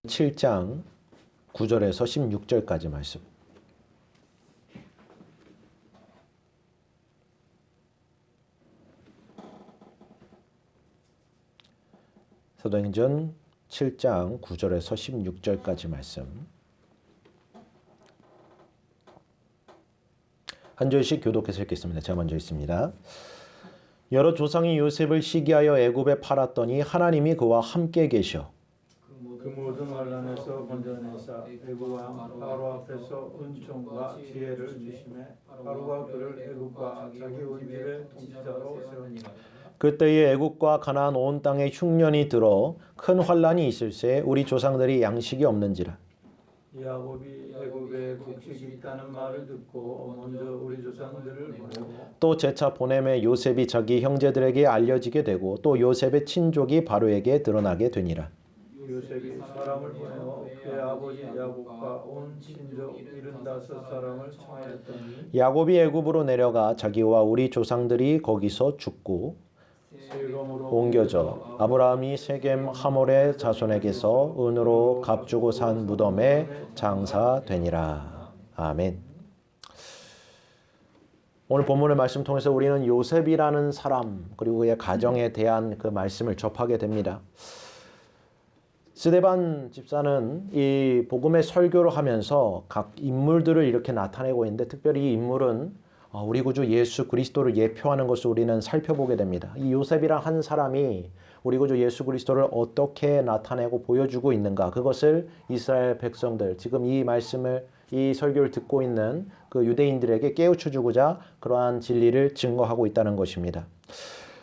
7장 9절에서 16절까지 말씀. 사도행전 7장 9절에서 16절까지 말씀. 한 절씩 교독해서 읽겠습니다. 제가 먼저 읽습니다. 여러 조상이 요셉을 시기하여 애굽에 팔았더니 하나님이 그와 함께 계셔 그 모든 환난에서 건져내사 애굽 왕 바로 앞에서 은총과 지혜를 주시매 바로가 그를 애굽과 자기 온 집의 통치자로 세우니라. 그때에 애굽과 가나안 온 땅에 흉년이 들어 큰 환난이 있을새 우리 조상들이 양식이 없는지라. 야곱이 애굽에 곡식이 있다는 말을 듣고 먼저 우리 조상들을 보내고 또 재차 보내매 요셉이 자기 형제들에게 알려지게 되고 또 요셉의 친족이 바로에게 드러나게 되니라. 요셉이 사람을 보내어 그의 아버지 야곱과 온 친족 75사람을 청하였더니 야곱이 애굽으로 내려가 자기와 우리 조상들이 거기서 죽고 세겜으로 옮겨져 아브라함이 세겜 하몰의 자손에게서 은으로 값주고 산 무덤에 장사되니라. 아멘. 오늘 본문의 말씀 통해서 우리는 요셉이라는 사람 그리고 그의 가정에 대한 그 말씀을 접하게 됩니다. 스데반 집사는 이 복음의 설교를 하면서 각 인물들을 이렇게 나타내고 있는데 특별히 이 인물은 우리 구주 예수 그리스도를 예표하는 것을 우리는 살펴보게 됩니다. 이 요셉이란 한 사람이 우리 구주 예수 그리스도를 어떻게 나타내고 보여주고 있는가, 그것을 이스라엘 백성들, 지금 이 말씀을 이 설교를 듣고 있는 그 유대인들에게 깨우쳐 주고자 그러한 진리를 증거하고 있다는 것입니다.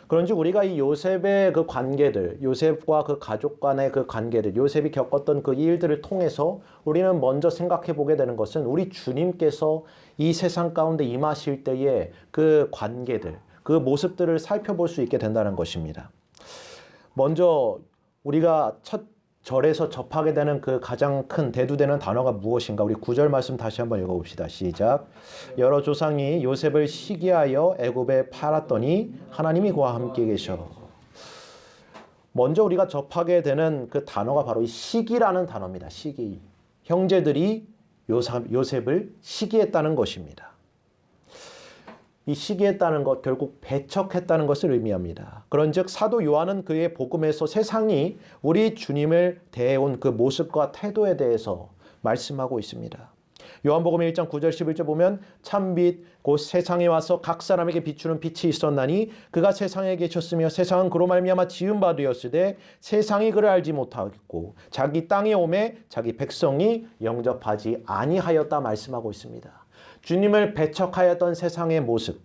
그런지 우리가 이 요셉의 그 관계들, 요셉과 그 가족 간의 그 관계들, 요셉이 겪었던 그 일들을 통해서 우리는 먼저 생각해 보게 되는 것은 우리 주님께서 이 세상 가운데 임하실 때의 그 관계들, 그 모습들을 살펴볼 수 있게 된다는 것입니다. 먼저 우리가 첫 절에서 접하게 되는 그 가장 큰 대두되는 단어가 무엇인가? 우리 9절 말씀 다시 한번 읽어봅시다. 시작. 여러 조상이 요셉을 시기하여 애굽에 팔았더니 하나님이 그와 함께 계셔. 먼저 우리가 접하게 되는 그 단어가 바로 이 시기라는 단어입니다. 시기. 형제들이 요셉을 시기했다는 것입니다. 이 시기했다는 것, 결국 배척했다는 것을 의미합니다. 그런즉 사도 요한은 그의 복음에서 세상이 우리 주님을 대해온 그 모습과 태도에 대해서 말씀하고 있습니다. 요한복음 1장 9절 11절 보면 참빛 곧 세상에 와서 각 사람에게 비추는 빛이 있었나니 그가 세상에 계셨으며 세상은 그로 말미암아 지은 바 되었으되 세상이 그를 알지 못하겠고 자기 땅에 오매 자기 백성이 영접하지 아니하였다 말씀하고 있습니다. 주님을 배척하였던 세상의 모습.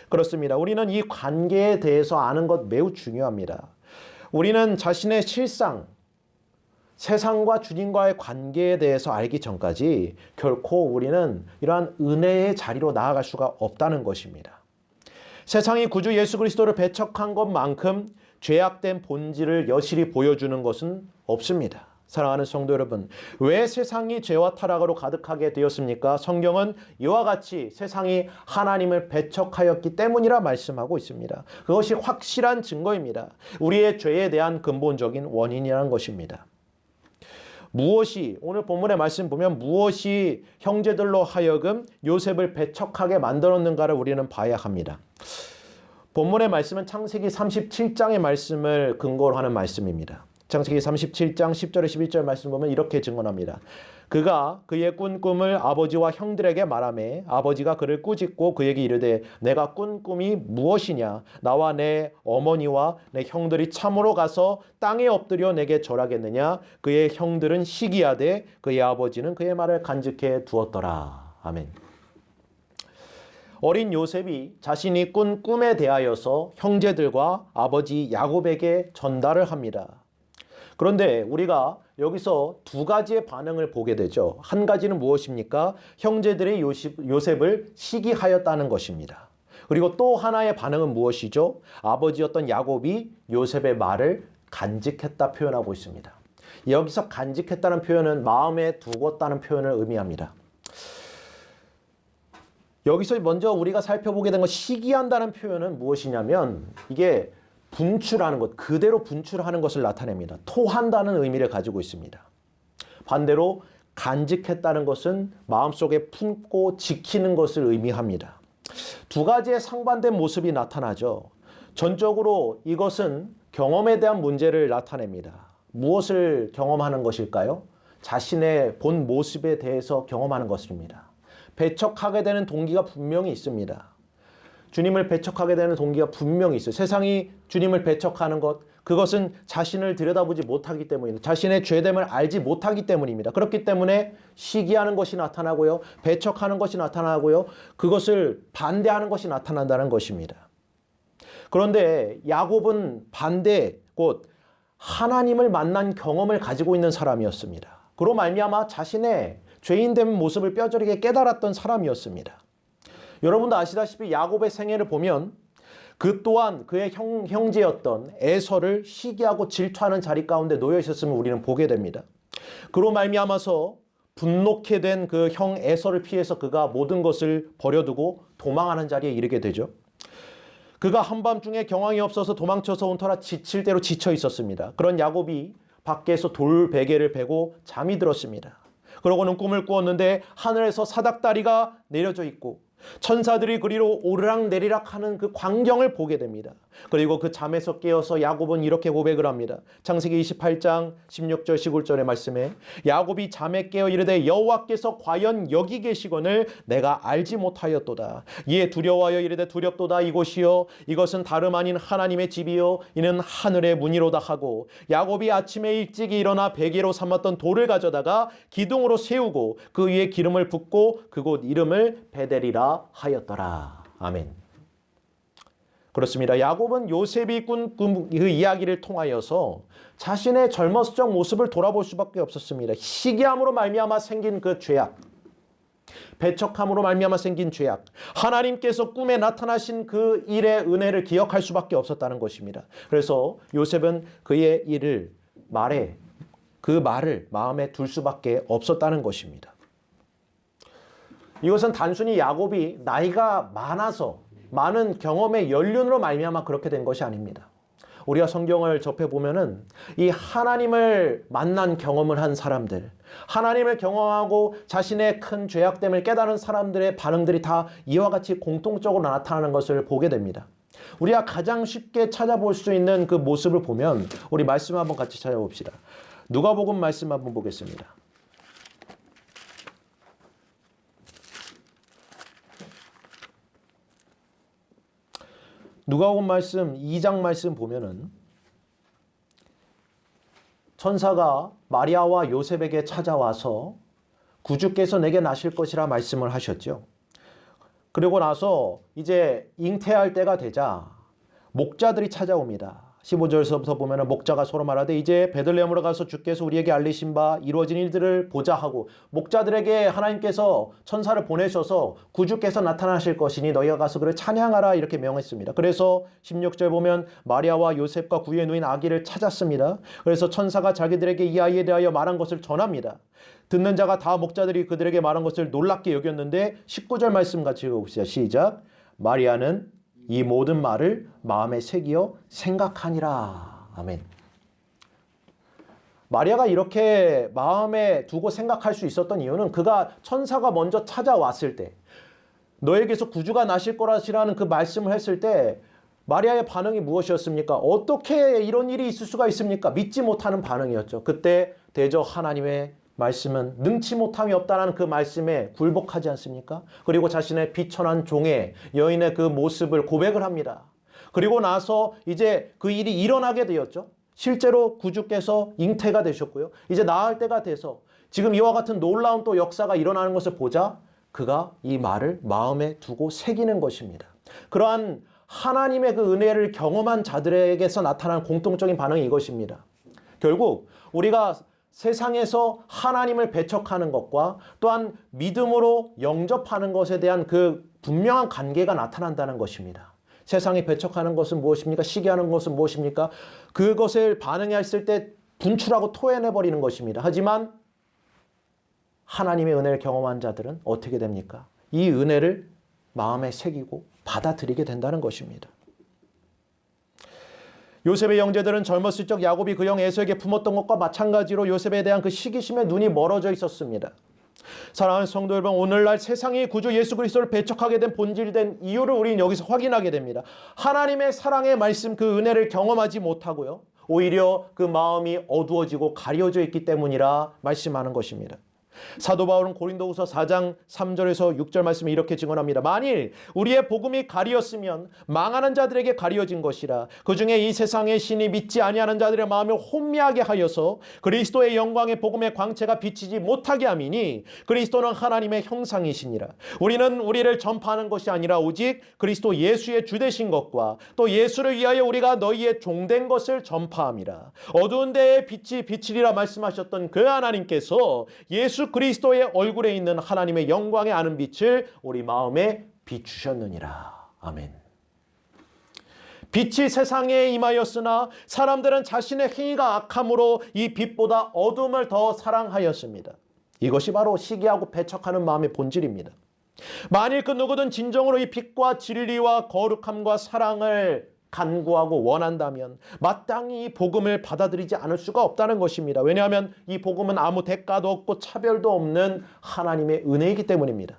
그렇습니다. 우리는 이 관계에 대해서 아는 것 매우 중요합니다. 우리는 자신의 실상, 세상과 주님과의 관계에 대해서 알기 전까지 결코 우리는 이러한 은혜의 자리로 나아갈 수가 없다는 것입니다. 세상이 구주 예수 그리스도를 배척한 것만큼 죄악된 본질을 여실히 보여주는 것은 없습니다. 사랑하는 성도 여러분, 왜 세상이 죄와 타락으로 가득하게 되었습니까? 성경은 이와 같이 세상이 하나님을 배척하였기 때문이라 말씀하고 있습니다. 그것이 확실한 증거입니다. 우리의 죄에 대한 근본적인 원인이라는 것입니다. 무엇이, 오늘 본문의 말씀 보면 무엇이 형제들로 하여금 요셉을 배척하게 만들었는가를 우리는 봐야 합니다. 본문의 말씀은 창세기 37장의 말씀을 근거로 하는 말씀입니다. 창세기 37장 10절에 11절 말씀 보면 이렇게 증언합니다. 그가 그의 꾼 꿈을 아버지와 형들에게 말하매 아버지가 그를 꾸짖고 그에게 이르되 내가 꾼 꿈이 무엇이냐? 나와 내 어머니와 내 형들이 참으로 가서 땅에 엎드려 내게 절하겠느냐? 그의 형들은 시기하되 그의 아버지는 그의 말을 간직해 두었더라. 아멘. 어린 요셉이 자신이 꾼 꿈에 대하여서 형제들과 아버지 야곱에게 전달을 합니다. 그런데 우리가 여기서 두 가지의 반응을 보게 되죠. 한 가지는 무엇입니까? 형제들이 요셉을 시기하였다는 것입니다. 그리고 또 하나의 반응은 무엇이죠? 아버지였던 야곱이 요셉의 말을 간직했다 표현하고 있습니다. 여기서 간직했다는 표현은 마음에 두었다는 표현을 의미합니다. 여기서 먼저 우리가 살펴보게 된 것, 시기한다는 표현은 무엇이냐면 이게 분출하는 것, 그대로 분출하는 것을 나타냅니다. 토한다는 의미를 가지고 있습니다. 반대로 간직했다는 것은 마음속에 품고 지키는 것을 의미합니다. 두 가지의 상반된 모습이 나타나죠. 전적으로 이것은 경험에 대한 문제를 나타냅니다. 무엇을 경험하는 것일까요? 자신의 본 모습에 대해서 경험하는 것입니다. 배척하게 되는 동기가 분명히 있습니다. 주님을 배척하게 되는 동기가 분명히 있어요. 세상이 주님을 배척하는 것, 그것은 자신을 들여다보지 못하기 때문입니다. 자신의 죄됨을 알지 못하기 때문입니다. 그렇기 때문에 시기하는 것이 나타나고요. 배척하는 것이 나타나고요. 그것을 반대하는 것이 나타난다는 것입니다. 그런데 야곱은 반대, 곧 하나님을 만난 경험을 가지고 있는 사람이었습니다. 그로 말미암아 자신의 죄인된 모습을 뼈저리게 깨달았던 사람이었습니다. 여러분도 아시다시피 야곱의 생애를 보면 그 또한 그의 형제였던 에서를 시기하고 질투하는 자리 가운데 놓여 있었음을 우리는 보게 됩니다. 그로 말미암아서 분노케 된 그 형 에서를 피해서 그가 모든 것을 버려두고 도망하는 자리에 이르게 되죠. 그가 한밤중에 경황이 없어서 도망쳐서 온 터라 지칠 대로 지쳐 있었습니다. 그런 야곱이 밖에서 돌 베개를 베고 잠이 들었습니다. 그러고는 꿈을 꾸었는데 하늘에서 사닥다리가 내려져 있고 천사들이 그리로 오르락내리락 하는 그 광경을 보게 됩니다. 그리고 그 잠에서 깨어서 야곱은 이렇게 고백을 합니다. 창세기 28장 16절 19절의 말씀에 야곱이 잠에 깨어 이르되 여호와께서 과연 여기 계시거늘 내가 알지 못하였도다. 이에 두려워하여 이르되 두렵도다. 이곳이요 이것은 다름 아닌 하나님의 집이요 이는 하늘의 문이로다 하고 야곱이 아침에 일찍 일어나 베개로 삼았던 돌을 가져다가 기둥으로 세우고 그 위에 기름을 붓고 그곳 이름을 베델이라 하였더라. 아멘. 그렇습니다. 야곱은 요셉이 꾼 그 이야기를 통하여서 자신의 젊었을 적 모습을 돌아볼 수밖에 없었습니다. 시기함으로 말미암아 생긴 그 죄악, 배척함으로 말미암아 생긴 죄악, 하나님께서 꿈에 나타나신 그 일의 은혜를 기억할 수밖에 없었다는 것입니다. 그래서 요셉은 그의 일을 그 말을 마음에 둘 수밖에 없었다는 것입니다. 이것은 단순히 야곱이 나이가 많아서 많은 경험의 연륜으로 말미암아 그렇게 된 것이 아닙니다. 우리가 성경을 접해보면은 이 하나님을 만난 경험을 한 사람들, 하나님을 경험하고 자신의 큰 죄악됨을 깨달은 사람들의 반응들이 다 이와 같이 공통적으로 나타나는 것을 보게 됩니다. 우리가 가장 쉽게 찾아볼 수 있는 그 모습을 보면 우리 말씀 한번 같이 찾아봅시다. 누가복음 말씀 한번 보겠습니다. 누가복음 말씀 2장 말씀 보면은 천사가 마리아와 요셉에게 찾아와서 구주께서 내게 나실 것이라 말씀을 하셨죠. 그리고 나서 이제 잉태할 때가 되자 목자들이 찾아옵니다. 15절서부터 보면 목자가 서로 말하되 이제 베들레헴으로 가서 주께서 우리에게 알리신 바 이루어진 일들을 보자 하고 목자들에게 하나님께서 천사를 보내셔서 구주께서 나타나실 것이니 너희가 가서 그를 찬양하라 이렇게 명했습니다. 그래서 16절 보면 마리아와 요셉과 구유에 누인 아기를 찾았습니다. 그래서 천사가 자기들에게 이 아이에 대하여 말한 것을 전합니다. 듣는 자가 다 목자들이 그들에게 말한 것을 놀랍게 여겼는데 19절 말씀 같이 읽어봅시다. 시작. 마리아는 이 모든 말을 마음에 새기어 생각하니라. 아멘. 마리아가 이렇게 마음에 두고 생각할 수 있었던 이유는 그가 천사가 먼저 찾아왔을 때 너에게서 구주가 나실 거라시라는 그 말씀을 했을 때 마리아의 반응이 무엇이었습니까? 어떻게 이런 일이 있을 수가 있습니까? 믿지 못하는 반응이었죠. 그때 대저 하나님의 말씀은 능치 못함이 없다는 그 말씀에 굴복하지 않습니까? 그리고 자신의 비천한 종의 여인의 그 모습을 고백을 합니다. 그리고 나서 이제 그 일이 일어나게 되었죠. 실제로 구주께서 잉태가 되셨고요. 이제 낳을 때가 돼서 지금 이와 같은 놀라운 또 역사가 일어나는 것을 보자 그가 이 말을 마음에 두고 새기는 것입니다. 그러한 하나님의 그 은혜를 경험한 자들에게서 나타나는 공통적인 반응이 이것입니다. 결국 우리가 세상에서 하나님을 배척하는 것과 또한 믿음으로 영접하는 것에 대한 그 분명한 관계가 나타난다는 것입니다. 세상이 배척하는 것은 무엇입니까? 시기하는 것은 무엇입니까? 그것을 반응했을 때 분출하고 토해내버리는 것입니다. 하지만 하나님의 은혜를 경험한 자들은 어떻게 됩니까? 이 은혜를 마음에 새기고 받아들이게 된다는 것입니다. 요셉의 형제들은 젊었을 적 야곱이 그 형 에서에게 품었던 것과 마찬가지로 요셉에 대한 그 시기심에 눈이 멀어져 있었습니다. 사랑하는 성도 여러분, 오늘날 세상의 구주 예수 그리스도를 배척하게 된 본질된 이유를 우리는 여기서 확인하게 됩니다. 하나님의 사랑의 말씀, 그 은혜를 경험하지 못하고요, 오히려 그 마음이 어두워지고 가려져 있기 때문이라 말씀하는 것입니다. 사도 바울은 고린도후서 4장 3절에서 6절 말씀에 이렇게 증언합니다. 만일 우리의 복음이 가리었으면 망하는 자들에게 가리어진 것이라. 그중에 이 세상의 신이 믿지 아니하는 자들의 마음을 혼미하게 하여서 그리스도의 영광의 복음의 광채가 비치지 못하게 함이니 그리스도는 하나님의 형상이시니라. 우리는 우리를 전파하는 것이 아니라 오직 그리스도 예수의 주되신 것과 또 예수를 위하여 우리가 너희의 종된 것을 전파함이라. 어두운 데에 빛이 비치리라 말씀하셨던 그 하나님께서 예수 그리스도의 얼굴에 있는 하나님의 영광에 아는 빛을 우리 마음에 비추셨느니라. 아멘. 빛이 세상에 임하였으나 사람들은 자신의 행위가 악함으로 이 빛보다 어둠을 더 사랑하였습니다. 이것이 바로 시기하고 배척하는 마음의 본질입니다. 만일 그 누구든 진정으로 이 빛과 진리와 거룩함과 사랑을 간구하고 원한다면 마땅히 이 복음을 받아들이지 않을 수가 없다는 것입니다. 왜냐하면 이 복음은 아무 대가도 없고 차별도 없는 하나님의 은혜이기 때문입니다.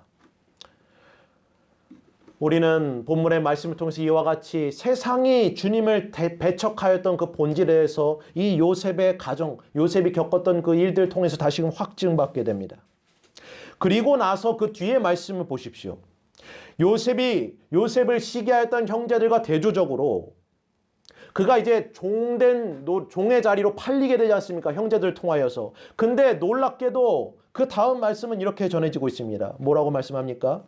우리는 본문의 말씀을 통해서 이와 같이 세상이 주님을 배척하였던 그 본질에 대해서 이 요셉의 가정, 요셉이 겪었던 그 일들을 통해서 다시금 확증받게 됩니다. 그리고 나서 그 뒤에 말씀을 보십시오. 요셉을 시기하였던 형제들과 대조적으로 그가 이제 종의 자리로 팔리게 되지 않습니까? 형제들 통하여서. 근데 놀랍게도 그 다음 말씀은 이렇게 전해지고 있습니다. 뭐라고 말씀합니까?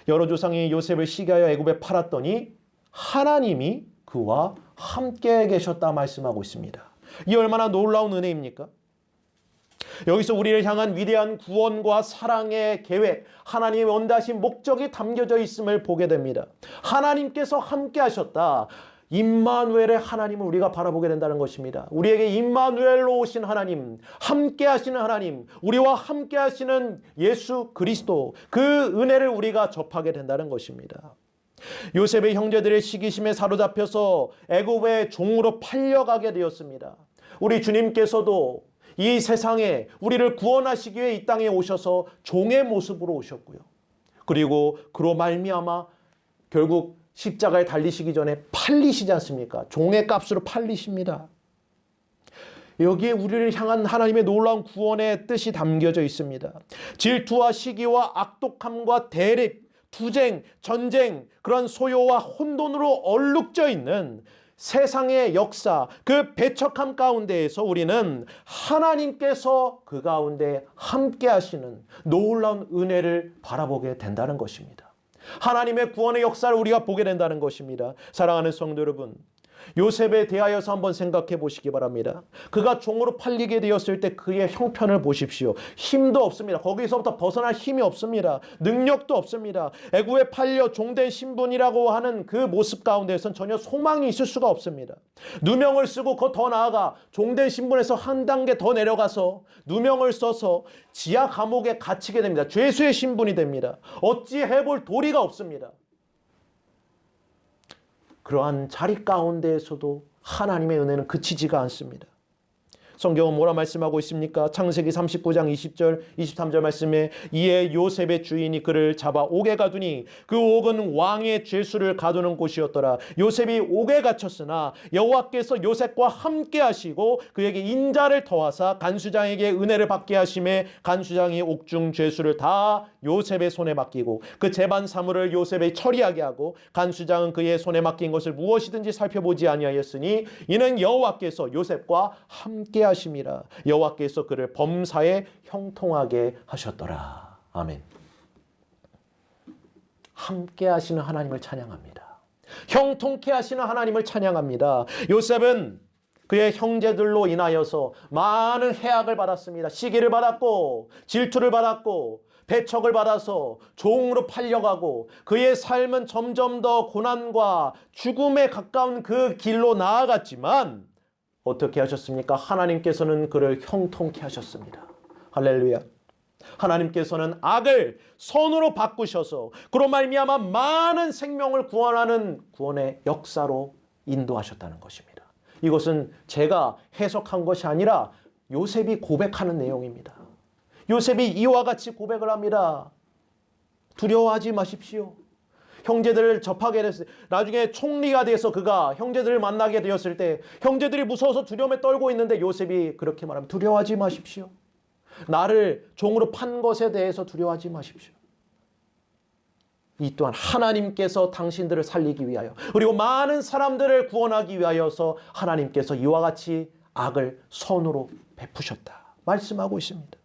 여러 조상이 요셉을 시기하여 애굽에 팔았더니 하나님이 그와 함께 계셨다 말씀하고 있습니다. 이 얼마나 놀라운 은혜입니까? 여기서 우리를 향한 위대한 구원과 사랑의 계획, 하나님의 원대하신 목적이 담겨져 있음을 보게 됩니다. 하나님께서 함께 하셨다. 임마누엘의 하나님을 우리가 바라보게 된다는 것입니다. 우리에게 임마누엘로 오신 하나님, 함께 하시는 하나님, 우리와 함께 하시는 예수 그리스도, 그 은혜를 우리가 접하게 된다는 것입니다. 요셉의 형제들의 시기심에 사로잡혀서 애굽의 종으로 팔려가게 되었습니다. 우리 주님께서도 이 세상에 우리를 구원하시기 위해 이 땅에 오셔서 종의 모습으로 오셨고요. 그리고 그로 말미암아 결국 십자가에 달리시기 전에 팔리시지 않습니까? 종의 값으로 팔리십니다. 여기에 우리를 향한 하나님의 놀라운 구원의 뜻이 담겨져 있습니다. 질투와 시기와 악독함과 대립, 투쟁, 전쟁, 그런 소요와 혼돈으로 얼룩져 있는 세상의 역사, 그 배척함 가운데에서 우리는 하나님께서 그 가운데 함께 하시는 놀라운 은혜를 바라보게 된다는 것입니다. 하나님의 구원의 역사를 우리가 보게 된다는 것입니다. 사랑하는 성도 여러분, 요셉에 대하여서 한번 생각해 보시기 바랍니다. 그가 종으로 팔리게 되었을 때 그의 형편을 보십시오. 힘도 없습니다. 거기서부터 벗어날 힘이 없습니다. 능력도 없습니다. 애굽에 팔려 종된 신분이라고 하는 그 모습 가운데에선 전혀 소망이 있을 수가 없습니다. 누명을 쓰고 더 나아가 종된 신분에서 한 단계 더 내려가서 누명을 써서 지하 감옥에 갇히게 됩니다. 죄수의 신분이 됩니다. 어찌 해볼 도리가 없습니다. 그러한 자리 가운데에서도 하나님의 은혜는 그치지가 않습니다. 성경은 뭐라 말씀하고 있습니까? 창세기 39장 20절 23절 말씀에 이에 요셉의 주인이 그를 잡아 옥에 가두니 그 옥은 왕의 죄수를 가두는 곳이었더라. 요셉이 옥에 갇혔으나 여호와께서 요셉과 함께 하시고 그에게 인자를 더하사 간수장에게 은혜를 받게 하심에 간수장이 옥중 죄수를 다 요셉의 손에 맡기고 그 재반 사물을 요셉에 처리하게 하고 간수장은 그의 손에 맡긴 것을 무엇이든지 살펴보지 아니하였으니 이는 여호와께서 요셉과 함께 하심이라. 여호와께서 그를 범사에 형통하게 하셨더라. 아멘. 함께 하시는 하나님을 찬양합니다. 형통케 하시는 하나님을 찬양합니다. 요셉은 그의 형제들로 인하여서 많은 해악을 받았습니다. 시기를 받았고 질투를 받았고 배척을 받아서 종으로 팔려가고 그의 삶은 점점 더 고난과 죽음에 가까운 그 길로 나아갔지만 어떻게 하셨습니까? 하나님께서는 그를 형통케 하셨습니다. 할렐루야. 하나님께서는 악을 선으로 바꾸셔서 그로 말미암아 많은 생명을 구원하는 구원의 역사로 인도하셨다는 것입니다. 이것은 제가 해석한 것이 아니라 요셉이 고백하는 내용입니다. 요셉이 이와 같이 고백을 합니다. 두려워하지 마십시오. 형제들을 접하게 됐을 때, 나중에 총리가 돼서 그가 형제들을 만나게 되었을 때 형제들이 무서워서 두려움에 떨고 있는데 요셉이 그렇게 말합니다. 두려워하지 마십시오. 나를 종으로 판 것에 대해서 두려워하지 마십시오. 이 또한 하나님께서 당신들을 살리기 위하여 그리고 많은 사람들을 구원하기 위하여서 하나님께서 이와 같이 악을 선으로 베푸셨다 말씀하고 있습니다.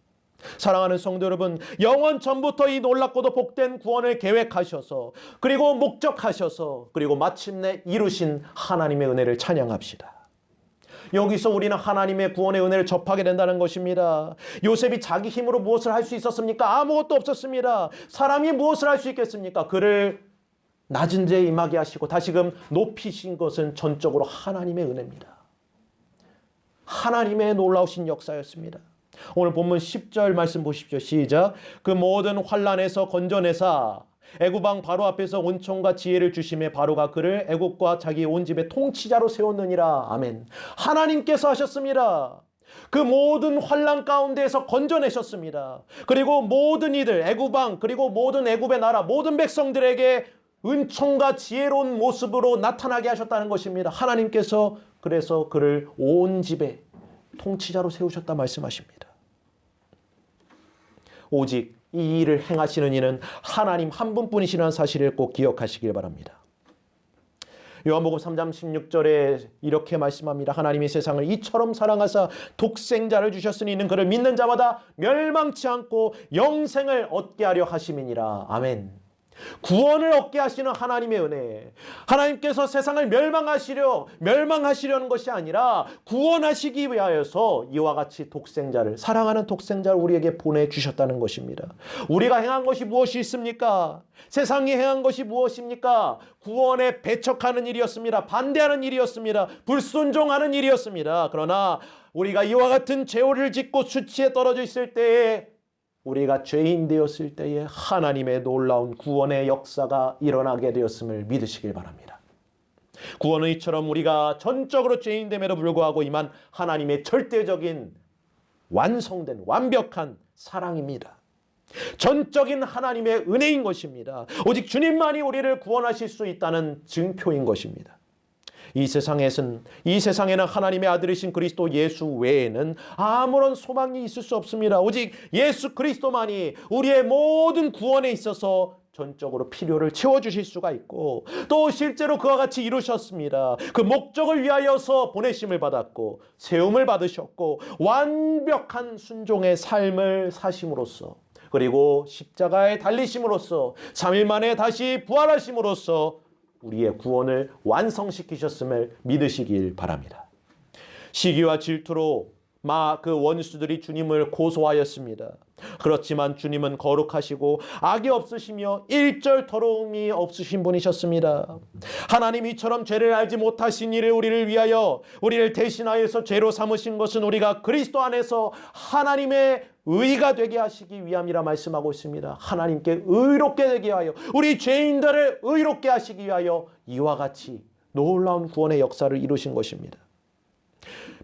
사랑하는 성도 여러분, 영원 전부터 이 놀랍고도 복된 구원을 계획하셔서 그리고 목적하셔서 그리고 마침내 이루신 하나님의 은혜를 찬양합시다. 여기서 우리는 하나님의 구원의 은혜를 접하게 된다는 것입니다. 요셉이 자기 힘으로 무엇을 할 수 있었습니까? 아무것도 없었습니다. 사람이 무엇을 할 수 있겠습니까? 그를 낮은 데에 임하게 하시고 다시금 높이신 것은 전적으로 하나님의 은혜입니다. 하나님의 놀라우신 역사였습니다. 오늘 본문 10절 말씀 보십시오. 시작. 그 모든 환난에서 건져내사 애굽 왕 바로 앞에서 은총과 지혜를 주심에 바로가 그를 애굽과 자기 온 집의 통치자로 세웠느니라. 아멘. 하나님께서 하셨습니다. 그 모든 환난 가운데에서 건져내셨습니다. 그리고 모든 이들 애굽 왕 그리고 모든 애굽의 나라 모든 백성들에게 은총과 지혜로운 모습으로 나타나게 하셨다는 것입니다. 하나님께서 그래서 그를 온 집의 통치자로 세우셨다 말씀하십니다. 오직 이 일을 행하시는 이는 하나님 한 분뿐이시라는 사실을 꼭 기억하시길 바랍니다. 요한복음 3장 16절에 이렇게 말씀합니다. 하나님이 세상을 이처럼 사랑하사 독생자를 주셨으니 이는 그를 믿는 자마다 멸망치 않고 영생을 얻게 하려 하심이니라. 아멘. 구원을 얻게 하시는 하나님의 은혜. 하나님께서 세상을 멸망하시려는 것이 아니라 구원하시기 위하여서 이와 같이 독생자를, 사랑하는 독생자를 우리에게 보내주셨다는 것입니다. 우리가 행한 것이 무엇이 있습니까? 세상이 행한 것이 무엇입니까? 구원에 배척하는 일이었습니다. 반대하는 일이었습니다. 불순종하는 일이었습니다. 그러나 우리가 이와 같은 죄를 짓고 수치에 떨어져 있을 때에 우리가 죄인 되었을 때에 하나님의 놀라운 구원의 역사가 일어나게 되었음을 믿으시길 바랍니다. 구원은 이처럼 우리가 전적으로 죄인됨에도 불구하고 임한 하나님의 절대적인 완성된 완벽한 사랑입니다. 전적인 하나님의 은혜인 것입니다. 오직 주님만이 우리를 구원하실 수 있다는 증표인 것입니다. 이 세상에는 하나님의 아들이신 그리스도 예수 외에는 아무런 소망이 있을 수 없습니다. 오직 예수 그리스도만이 우리의 모든 구원에 있어서 전적으로 필요를 채워주실 수가 있고 또 실제로 그와 같이 이루셨습니다. 그 목적을 위하여서 보내심을 받았고 세움을 받으셨고 완벽한 순종의 삶을 사심으로써 그리고 십자가에 달리심으로써 3일 만에 다시 부활하심으로써 우리의 구원을 완성시키셨음을 믿으시길 바랍니다. 시기와 질투로 그 원수들이 주님을 고소하였습니다. 그렇지만 주님은 거룩하시고 악이 없으시며 일절 더러움이 없으신 분이셨습니다. 하나님 이처럼 죄를 알지 못하신 이를 우리를 대신하여서 죄로 삼으신 것은 우리가 그리스도 안에서 하나님의 의가 되게 하시기 위함이라 말씀하고 있습니다. 하나님께 의롭게 되게 하여 우리 죄인들을 의롭게 하시기 위하여 이와 같이 놀라운 구원의 역사를 이루신 것입니다.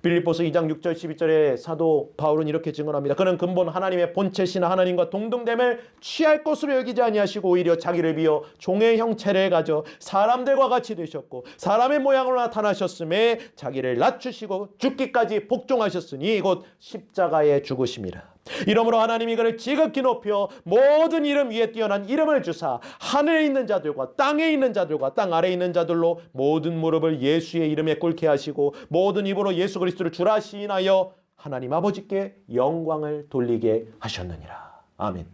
빌립보서 2장 6절 12절에 사도 바울은 이렇게 증언합니다. 그는 근본 하나님의 본체시나 하나님과 동등됨을 취할 것으로 여기지 아니하시고 오히려 자기를 비어 종의 형체를 가져 사람들과 같이 되셨고 사람의 모양으로 나타나셨음에 자기를 낮추시고 죽기까지 복종하셨으니 곧 십자가에 죽으심이라. 이러므로 하나님이 그를 지극히 높여 모든 이름 위에 뛰어난 이름을 주사 하늘에 있는 자들과 땅에 있는 자들과 땅 아래에 있는 자들로 모든 무릎을 예수의 이름에 꿇게 하시고 모든 입으로 예수 그리스도를 주라 시인하여 하나님 아버지께 영광을 돌리게 하셨느니라. 아멘.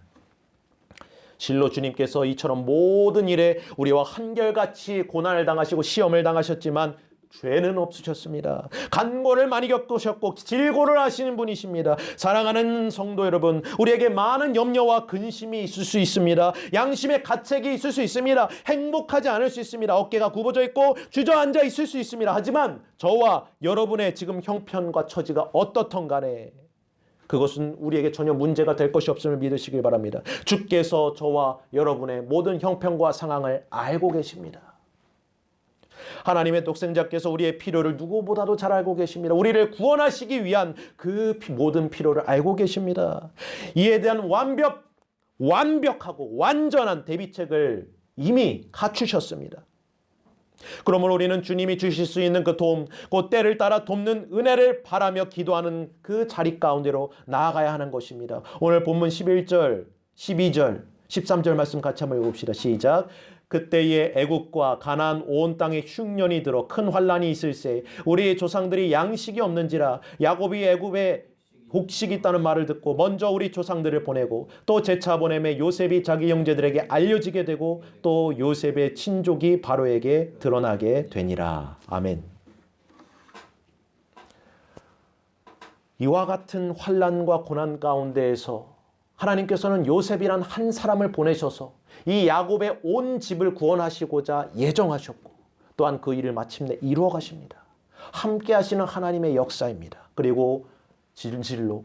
실로 주님께서 이처럼 모든 일에 우리와 한결같이 고난을 당하시고 시험을 당하셨지만 죄는 없으셨습니다. 간고를 많이 겪으셨고 질고를 하시는 분이십니다. 사랑하는 성도 여러분, 우리에게 많은 염려와 근심이 있을 수 있습니다. 양심의 가책이 있을 수 있습니다. 행복하지 않을 수 있습니다. 어깨가 굽어져 있고 주저앉아 있을 수 있습니다. 하지만 저와 여러분의 지금 형편과 처지가 어떻든 간에 그것은 우리에게 전혀 문제가 될 것이 없음을 믿으시길 바랍니다. 주께서 저와 여러분의 모든 형편과 상황을 알고 계십니다. 하나님의 독생자께서 우리의 필요를 누구보다도 잘 알고 계십니다. 우리를 구원하시기 위한 그 모든 필요를 알고 계십니다. 이에 대한 완벽하고 완전한 대비책을 이미 갖추셨습니다. 그러므로 우리는 주님이 주실 수 있는 그 도움, 그 때를 따라 돕는 은혜를 바라며 기도하는 그 자리 가운데로 나아가야 하는 것입니다. 오늘 본문 11절, 12절, 13절 말씀 같이 한번 읽읍시다. 시작. 그때에 애굽과 가나안 온 땅에 흉년이 들어 큰 환란이 있을세 우리 조상들이 양식이 없는지라 야곱이 애굽에 곡식이 있다는 말을 듣고 먼저 우리 조상들을 보내고 또 재차 보내매 요셉이 자기 형제들에게 알려지게 되고 또 요셉의 친족이 바로에게 드러나게 되니라. 아멘. 이와 같은 환난과 고난 가운데에서 하나님께서는 요셉이란 한 사람을 보내셔서 이 야곱의 온 집을 구원하시고자 예정하셨고 또한 그 일을 마침내 이루어 가십니다. 함께 하시는 하나님의 역사입니다. 그리고 진실로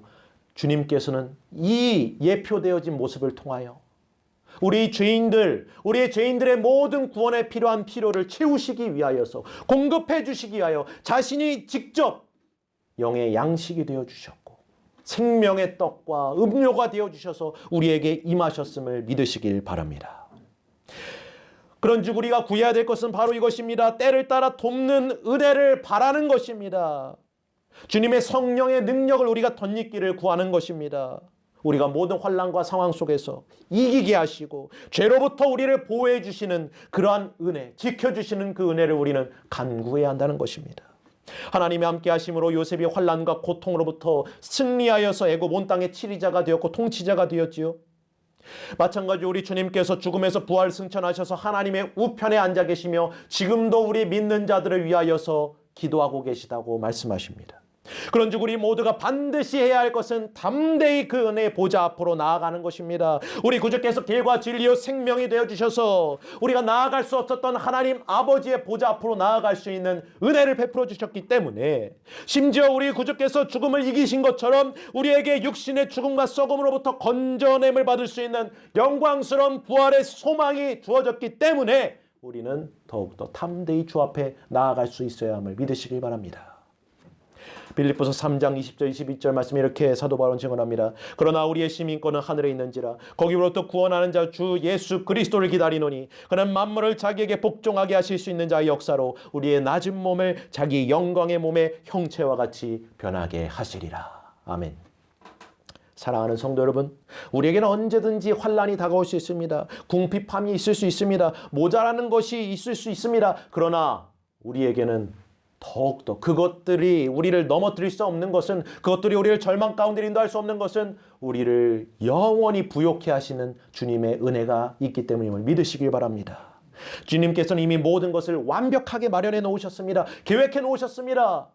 주님께서는 이 예표되어진 모습을 통하여 우리의 죄인들의 모든 구원에 필요한 필요를 채우시기 위하여서 공급해 주시기 위하여 자신이 직접 영의 양식이 되어 주셨고 생명의 떡과 음료가 되어 주셔서 우리에게 임하셨음을 믿으시길 바랍니다. 그런즉 우리가 구해야 될 것은 바로 이것입니다. 때를 따라 돕는 은혜를 바라는 것입니다. 주님의 성령의 능력을 우리가 덧입기를 구하는 것입니다. 우리가 모든 환난과 상황 속에서 이기게 하시고 죄로부터 우리를 보호해 주시는 그러한 은혜, 지켜주시는 그 은혜를 우리는 간구해야 한다는 것입니다. 하나님이 함께 하심으로 요셉이 환난과 고통으로부터 승리하여서 애굽 온 땅의 치리자가 되었고 통치자가 되었지요. 마찬가지로 우리 주님께서 죽음에서 부활 승천하셔서 하나님의 우편에 앉아 계시며 지금도 우리 믿는 자들을 위하여서 기도하고 계시다고 말씀하십니다. 그런즉 우리 모두가 반드시 해야 할 것은 담대히 그 은혜의 보좌 앞으로 나아가는 것입니다. 우리 구주께서 길과 진리요 생명이 되어주셔서 우리가 나아갈 수 없었던 하나님 아버지의 보좌 앞으로 나아갈 수 있는 은혜를 베풀어 주셨기 때문에 심지어 우리 구주께서 죽음을 이기신 것처럼 우리에게 육신의 죽음과 썩음으로부터 건져냄을 받을 수 있는 영광스러운 부활의 소망이 주어졌기 때문에 우리는 더욱더 담대히 주 앞에 나아갈 수 있어야 함을 믿으시길 바랍니다. 빌립보서 3장 20절 22절 말씀에 이렇게 사도 바울은 증언합니다. 그러나 우리의 시민권은 하늘에 있는지라 거기로부터 구원하는 자 주 예수 그리스도를 기다리노니 그는 만물을 자기에게 복종하게 하실 수 있는 자의 역사로 우리의 낮은 몸을 자기 영광의 몸의 형체와 같이 변하게 하시리라. 아멘. 사랑하는 성도 여러분, 우리에게는 언제든지 환난이 다가올 수 있습니다. 궁핍함이 있을 수 있습니다. 모자라는 것이 있을 수 있습니다. 그러나 우리에게는 더욱더 그것들이 우리를 넘어뜨릴 수 없는 것은, 그것들이 우리를 절망 가운데 인도할 수 없는 것은 우리를 영원히 부욕해 하시는 주님의 은혜가 있기 때문임을 믿으시길 바랍니다. 주님께서는 이미 모든 것을 완벽하게 마련해 놓으셨습니다. 계획해 놓으셨습니다.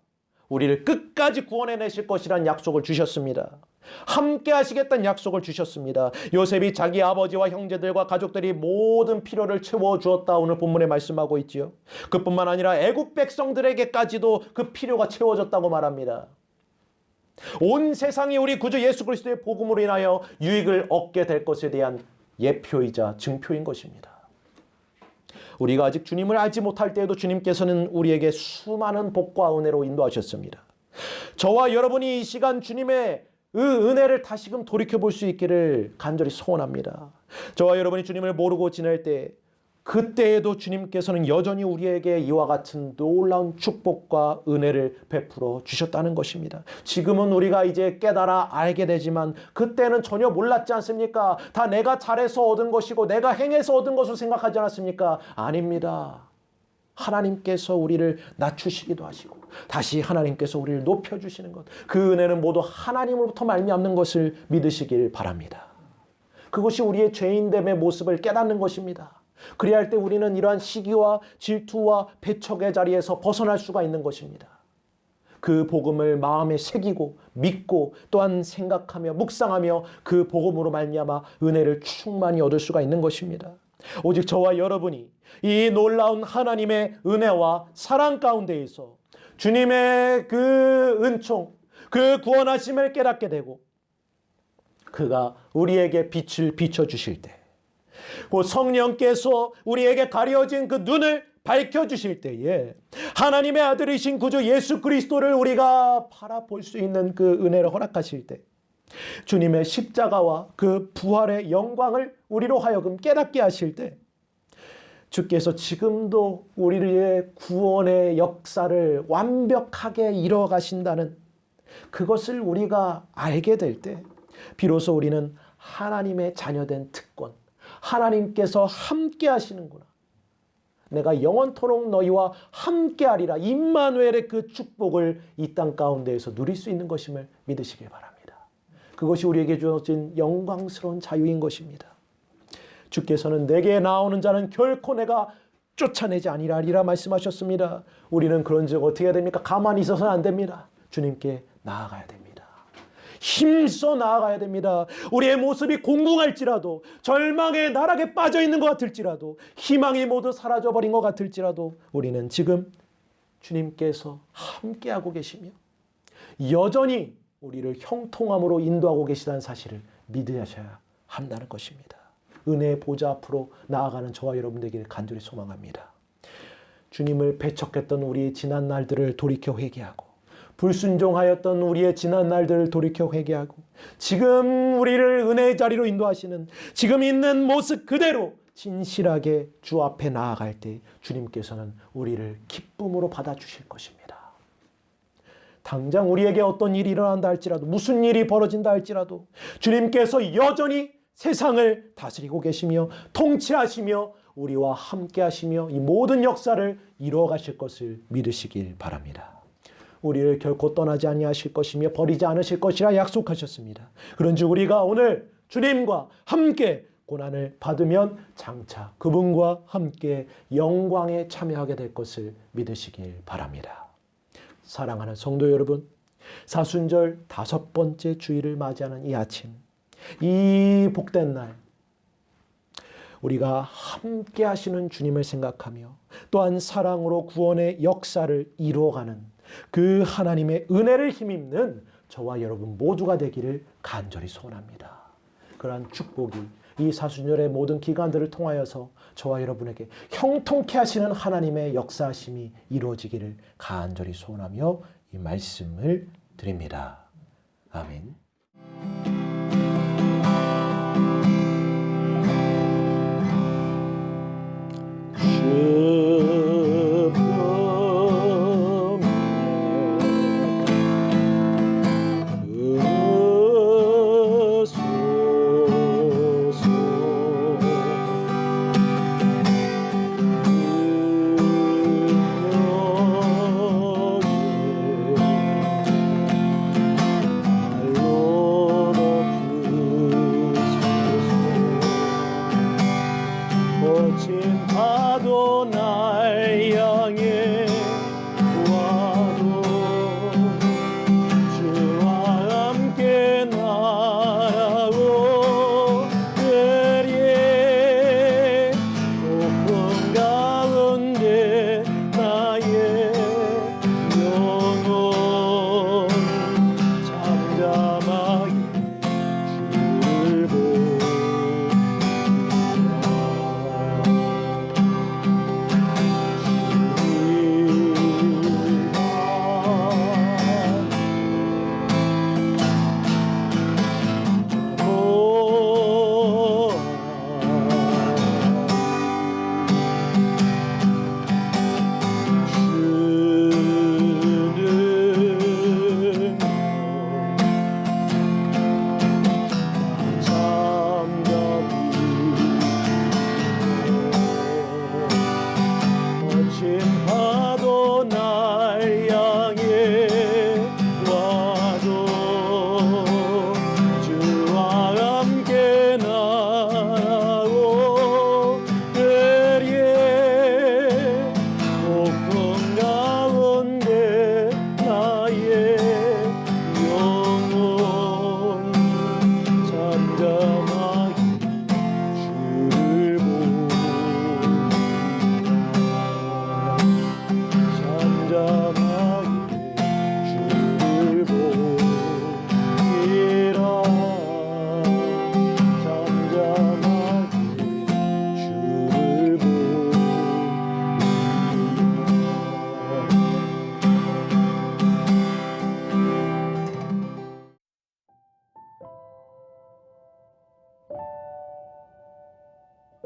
우리를 끝까지 구원해 내실 것이란 약속을 주셨습니다. 함께 하시겠다는 약속을 주셨습니다. 요셉이 자기 아버지와 형제들과 가족들이 모든 필요를 채워주었다 오늘 본문에 말씀하고 있지요. 그뿐만 아니라 애굽 백성들에게까지도 그 필요가 채워졌다고 말합니다. 온 세상이 우리 구주 예수 그리스도의 복음으로 인하여 유익을 얻게 될 것에 대한 예표이자 증표인 것입니다. 우리가 아직 주님을 알지 못할 때에도 주님께서는 우리에게 수많은 복과 은혜로 인도하셨습니다. 저와 여러분이 이 시간 주님의 은혜를 다시금 돌이켜볼 수 있기를 간절히 소원합니다. 저와 여러분이 주님을 모르고 지낼 때, 그때에도 주님께서는 여전히 우리에게 이와 같은 놀라운 축복과 은혜를 베풀어 주셨다는 것입니다. 지금은 우리가 이제 깨달아 알게 되지만 그때는 전혀 몰랐지 않습니까? 다 내가 잘해서 얻은 것이고 내가 행해서 얻은 것으로 생각하지 않았습니까? 아닙니다. 하나님께서 우리를 낮추시기도 하시고 다시 하나님께서 우리를 높여주시는 것, 그 은혜는 모두 하나님으로부터 말미암는 것을 믿으시길 바랍니다. 그것이 우리의 죄인됨의 모습을 깨닫는 것입니다. 그래야 할 때 우리는 이러한 시기와 질투와 배척의 자리에서 벗어날 수가 있는 것입니다. 그 복음을 마음에 새기고 믿고 또한 생각하며 묵상하며 그 복음으로 말미암아 은혜를 충만히 얻을 수가 있는 것입니다. 오직 저와 여러분이 이 놀라운 하나님의 은혜와 사랑 가운데에서 주님의 그 은총, 그 구원하심을 깨닫게 되고 그가 우리에게 빛을 비춰주실 때, 그 성령께서 우리에게 가려진 그 눈을 밝혀주실 때에 하나님의 아들이신 구주 예수 그리스도를 우리가 바라볼 수 있는 그 은혜를 허락하실 때 주님의 십자가와 그 부활의 영광을 우리로 하여금 깨닫게 하실 때 주께서 지금도 우리의 구원의 역사를 완벽하게 이뤄가신다는 그것을 우리가 알게 될 때 비로소 우리는 하나님의 자녀된 특권, 하나님께서 함께 하시는구나. 내가 영원토록 너희와 함께하리라. 임마누엘의 그 축복을 이 땅 가운데에서 누릴 수 있는 것임을 믿으시길 바랍니다. 그것이 우리에게 주어진 영광스러운 자유인 것입니다. 주께서는 내게 나오는 자는 결코 내가 쫓아내지 아니하리라 말씀하셨습니다. 우리는 그런즉 어떻게 해야 됩니까? 가만히 있어서는 안 됩니다. 주님께 나아가야 됩니다. 힘써 나아가야 됩니다. 우리의 모습이 공공할지라도, 절망의 나락에 빠져 있는 것 같을지라도, 희망이 모두 사라져버린 것 같을지라도 우리는 지금 주님께서 함께하고 계시며 여전히 우리를 형통함으로 인도하고 계시다는 사실을 믿으셔야 한다는 것입니다. 은혜의 보좌 앞으로 나아가는 저와 여러분 되기를 간절히 소망합니다. 주님을 배척했던 우리의 지난 날들을 돌이켜 회개하고, 불순종하였던 우리의 지난 날들을 돌이켜 회개하고, 지금 우리를 은혜의 자리로 인도하시는 지금 있는 모습 그대로 진실하게 주 앞에 나아갈 때 주님께서는 우리를 기쁨으로 받아주실 것입니다. 당장 우리에게 어떤 일이 일어난다 할지라도, 무슨 일이 벌어진다 할지라도 주님께서 여전히 세상을 다스리고 계시며 통치하시며 우리와 함께 하시며 이 모든 역사를 이루어 가실 것을 믿으시길 바랍니다. 우리를 결코 떠나지 아니하실 것이며 버리지 않으실 것이라 약속하셨습니다. 그런즉 우리가 오늘 주님과 함께 고난을 받으면 장차 그분과 함께 영광에 참여하게 될 것을 믿으시길 바랍니다. 사랑하는 성도 여러분, 사순절 5번째 주일을 맞이하는 이 아침, 이 복된 날, 우리가 함께 하시는 주님을 생각하며 또한 사랑으로 구원의 역사를 이루어가는 그 하나님의 은혜를 힘입는 저와 여러분 모두가 되기를 간절히 소원합니다. 그러한 축복이 이 사순절의 모든 기간들을 통하여서 저와 여러분에게 형통케 하시는 하나님의 역사하심이 이루어지기를 간절히 소원하며 이 말씀을 드립니다. 아멘.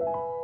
아멘.